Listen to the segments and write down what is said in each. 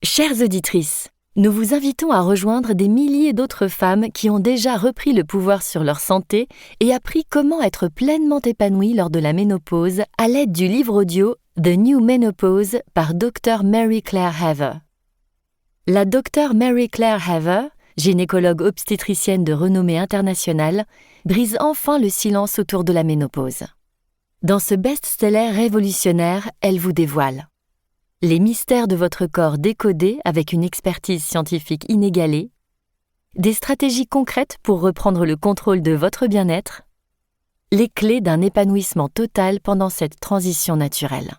Chères auditrices, nous vous invitons à rejoindre des milliers d'autres femmes qui ont déjà repris le pouvoir sur leur santé et appris comment être pleinement épanouies lors de la ménopause à l'aide du livre audio The New Menopause par Dr. Mary Claire Haver. La Dr. Mary Claire Haver, gynécologue obstétricienne de renommée internationale, brise enfin le silence autour de la ménopause. Dans ce best-seller révolutionnaire, elle vous dévoile les mystères de votre corps décodés avec une expertise scientifique inégalée, des stratégies concrètes pour reprendre le contrôle de votre bien-être, les clés d'un épanouissement total pendant cette transition naturelle.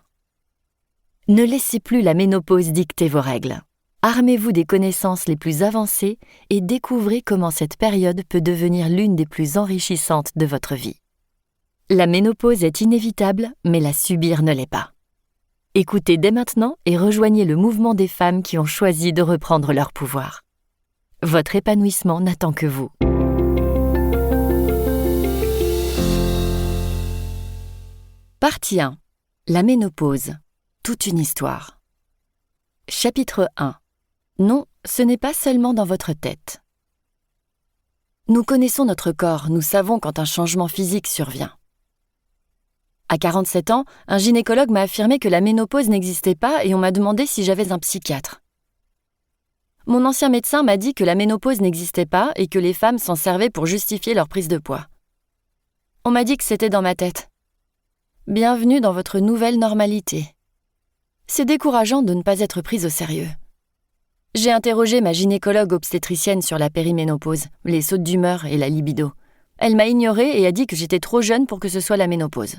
Ne laissez plus la ménopause dicter vos règles. Armez-vous des connaissances les plus avancées et découvrez comment cette période peut devenir l'une des plus enrichissantes de votre vie. La ménopause est inévitable, mais la subir ne l'est pas. Écoutez dès maintenant et rejoignez le mouvement des femmes qui ont choisi de reprendre leur pouvoir. Votre épanouissement n'attend que vous. Partie 1. La ménopause. Toute une histoire. Chapitre 1. Non, ce n'est pas seulement dans votre tête. Nous connaissons notre corps, nous savons quand un changement physique survient. À 47 ans, un gynécologue m'a affirmé que la ménopause n'existait pas et on m'a demandé si j'avais un psychiatre. Mon ancien médecin m'a dit que la ménopause n'existait pas et que les femmes s'en servaient pour justifier leur prise de poids. On m'a dit que c'était dans ma tête. Bienvenue dans votre nouvelle normalité. C'est décourageant de ne pas être prise au sérieux. J'ai interrogé ma gynécologue obstétricienne sur la périménopause, les sautes d'humeur et la libido. Elle m'a ignorée et a dit que j'étais trop jeune pour que ce soit la ménopause.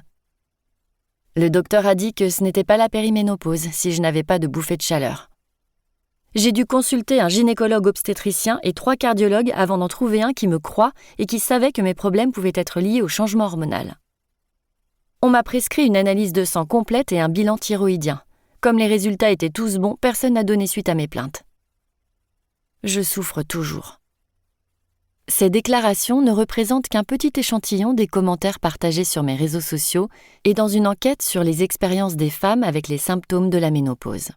Le docteur a dit que ce n'était pas la périménopause si je n'avais pas de bouffée de chaleur. J'ai dû consulter un gynécologue obstétricien et 3 cardiologues avant d'en trouver un qui me croit et qui savait que mes problèmes pouvaient être liés au changement hormonal. On m'a prescrit une analyse de sang complète et un bilan thyroïdien. Comme les résultats étaient tous bons, personne n'a donné suite à mes plaintes. Je souffre toujours. Ces déclarations ne représentent qu'un petit échantillon des commentaires partagés sur mes réseaux sociaux et dans une enquête sur les expériences des femmes avec les symptômes de la ménopause.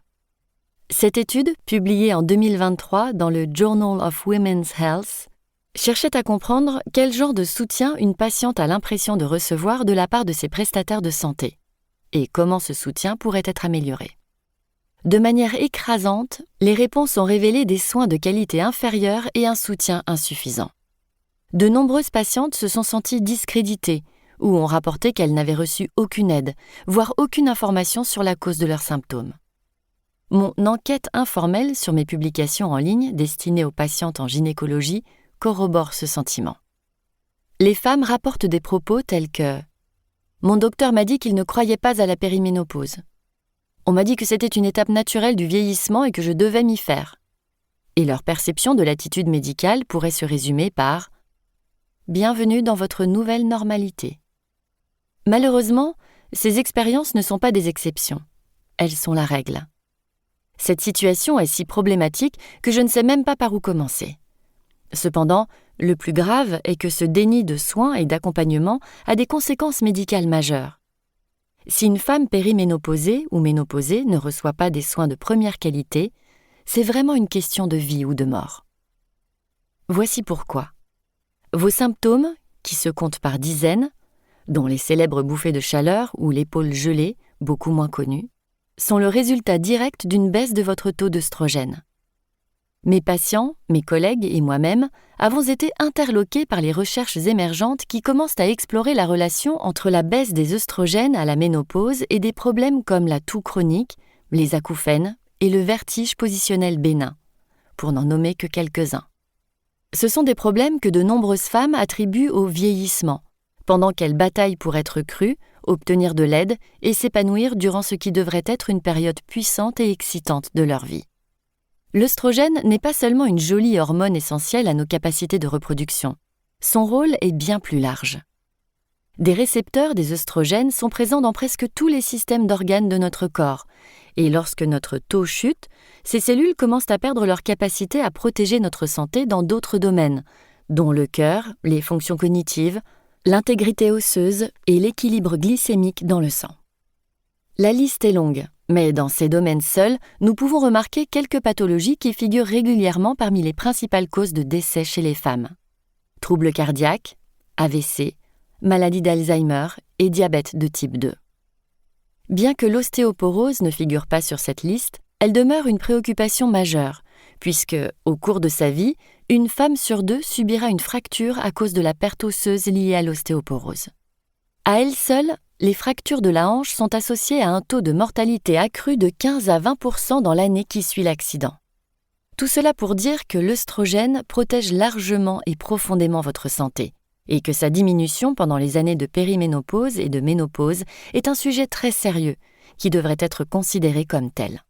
Cette étude, publiée en 2023 dans le Journal of Women's Health, cherchait à comprendre quel genre de soutien une patiente a l'impression de recevoir de la part de ses prestataires de santé et comment ce soutien pourrait être amélioré. De manière écrasante, les réponses ont révélé des soins de qualité inférieure et un soutien insuffisant. De nombreuses patientes se sont senties discréditées ou ont rapporté qu'elles n'avaient reçu aucune aide, voire aucune information sur la cause de leurs symptômes. Mon enquête informelle sur mes publications en ligne destinées aux patientes en gynécologie corrobore ce sentiment. Les femmes rapportent des propos tels que « Mon docteur m'a dit qu'il ne croyait pas à la périménopause. On m'a dit que c'était une étape naturelle du vieillissement et que je devais m'y faire. » Et leur perception de l'attitude médicale pourrait se résumer par « Bienvenue dans votre nouvelle normalité. » Malheureusement, ces expériences ne sont pas des exceptions. Elles sont la règle. Cette situation est si problématique que je ne sais même pas par où commencer. Cependant, le plus grave est que ce déni de soins et d'accompagnement a des conséquences médicales majeures. Si une femme périménopausée ou ménopausée ne reçoit pas des soins de première qualité, c'est vraiment une question de vie ou de mort. Voici pourquoi. Vos symptômes, qui se comptent par dizaines, dont les célèbres bouffées de chaleur ou l'épaule gelée, beaucoup moins connues, sont le résultat direct d'une baisse de votre taux d'œstrogène. Mes patients, mes collègues et moi-même avons été interloqués par les recherches émergentes qui commencent à explorer la relation entre la baisse des œstrogènes à la ménopause et des problèmes comme la toux chronique, les acouphènes et le vertige positionnel bénin, pour n'en nommer que quelques-uns. Ce sont des problèmes que de nombreuses femmes attribuent au vieillissement, pendant qu'elles bataillent pour être crues, obtenir de l'aide et s'épanouir durant ce qui devrait être une période puissante et excitante de leur vie. L'œstrogène n'est pas seulement une jolie hormone essentielle à nos capacités de reproduction. Son rôle est bien plus large. Des récepteurs des œstrogènes sont présents dans presque tous les systèmes d'organes de notre corps, et lorsque notre taux chute, ces cellules commencent à perdre leur capacité à protéger notre santé dans d'autres domaines, dont le cœur, les fonctions cognitives, l'intégrité osseuse et l'équilibre glycémique dans le sang. La liste est longue, Mais dans ces domaines seuls, nous pouvons remarquer quelques pathologies qui figurent régulièrement parmi les principales causes de décès chez les femmes. Troubles cardiaques, AVC, maladie d'Alzheimer et diabète de type 2. Bien que l'ostéoporose ne figure pas sur cette liste, elle demeure une préoccupation majeure, puisque, au cours de sa vie, une femme sur 2 subira une fracture à cause de la perte osseuse liée à l'ostéoporose. À elles seules, les fractures de la hanche sont associées à un taux de mortalité accru de 15 à 20% dans l'année qui suit l'accident. Tout cela pour dire que l'œstrogène protège largement et profondément votre santé, et que sa diminution pendant les années de périménopause et de ménopause est un sujet très sérieux, qui devrait être considéré comme tel.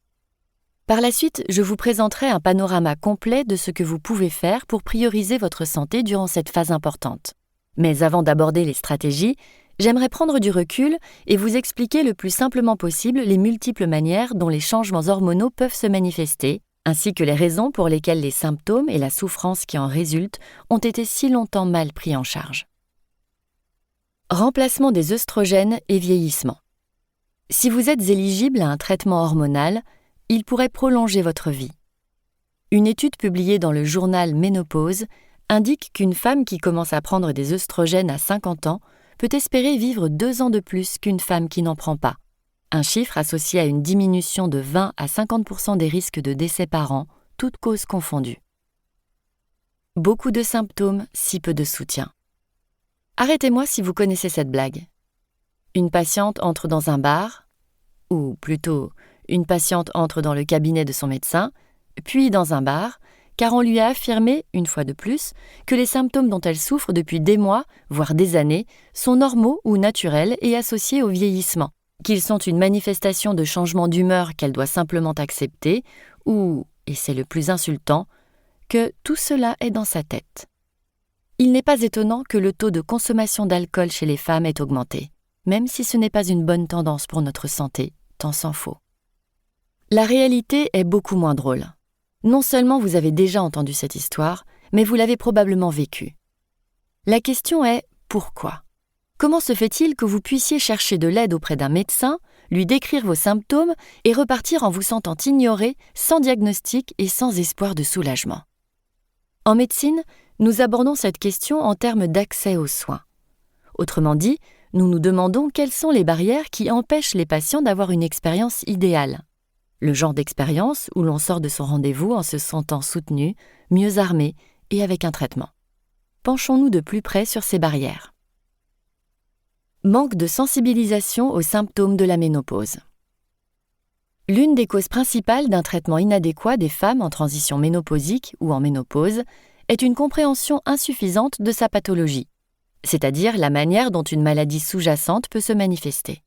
Par la suite, je vous présenterai un panorama complet de ce que vous pouvez faire pour prioriser votre santé durant cette phase importante. Mais avant d'aborder les stratégies, j'aimerais prendre du recul et vous expliquer le plus simplement possible les multiples manières dont les changements hormonaux peuvent se manifester, ainsi que les raisons pour lesquelles les symptômes et la souffrance qui en résultent ont été si longtemps mal pris en charge. Remplacement des œstrogènes et vieillissement. Si vous êtes éligible à un traitement hormonal, il pourrait prolonger votre vie. Une étude publiée dans le journal Ménopause indique qu'une femme qui commence à prendre des œstrogènes à 50 ans peut espérer vivre 2 ans de plus qu'une femme qui n'en prend pas. Un chiffre associé à une diminution de 20 à 50% des risques de décès par an, toutes causes confondues. Beaucoup de symptômes, si peu de soutien. Arrêtez-moi si vous connaissez cette blague. Une patiente entre dans un bar, ou plutôt, une patiente entre dans le cabinet de son médecin, puis dans un bar, car on lui a affirmé, une fois de plus, que les symptômes dont elle souffre depuis des mois, voire des années, sont normaux ou naturels et associés au vieillissement, qu'ils sont une manifestation de changement d'humeur qu'elle doit simplement accepter, ou, et c'est le plus insultant, que tout cela est dans sa tête. Il n'est pas étonnant que le taux de consommation d'alcool chez les femmes ait augmenté, même si ce n'est pas une bonne tendance pour notre santé, tant s'en faut. La réalité est beaucoup moins drôle. Non seulement vous avez déjà entendu cette histoire, mais vous l'avez probablement vécue. La question est pourquoi ? Comment se fait-il que vous puissiez chercher de l'aide auprès d'un médecin, lui décrire vos symptômes et repartir en vous sentant ignoré, sans diagnostic et sans espoir de soulagement ? En médecine, nous abordons cette question en termes d'accès aux soins. Autrement dit, nous nous demandons quelles sont les barrières qui empêchent les patients d'avoir une expérience idéale. Le genre d'expérience où l'on sort de son rendez-vous en se sentant soutenu, mieux armé et avec un traitement. Penchons-nous de plus près sur ces barrières. Manque de sensibilisation aux symptômes de la ménopause. L'une des causes principales d'un traitement inadéquat des femmes en transition ménopausique ou en ménopause est une compréhension insuffisante de sa pathologie, c'est-à-dire la manière dont une maladie sous-jacente peut se manifester.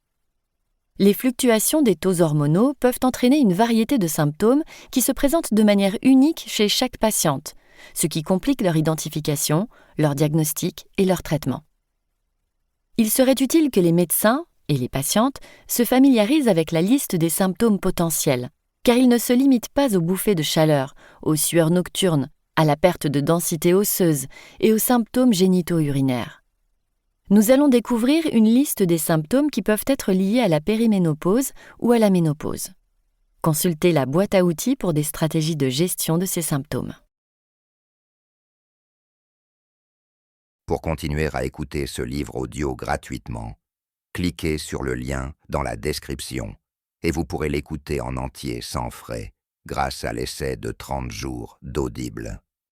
Les fluctuations des taux hormonaux peuvent entraîner une variété de symptômes qui se présentent de manière unique chez chaque patiente, ce qui complique leur identification, leur diagnostic et leur traitement. Il serait utile que les médecins et les patientes se familiarisent avec la liste des symptômes potentiels, car ils ne se limitent pas aux bouffées de chaleur, aux sueurs nocturnes, à la perte de densité osseuse et aux symptômes génito-urinaires. Nous allons découvrir une liste des symptômes qui peuvent être liés à la périménopause ou à la ménopause. Consultez la boîte à outils pour des stratégies de gestion de ces symptômes. Pour continuer à écouter ce livre audio gratuitement, cliquez sur le lien dans la description et vous pourrez l'écouter en entier sans frais grâce à l'essai de 30 jours d'Audible.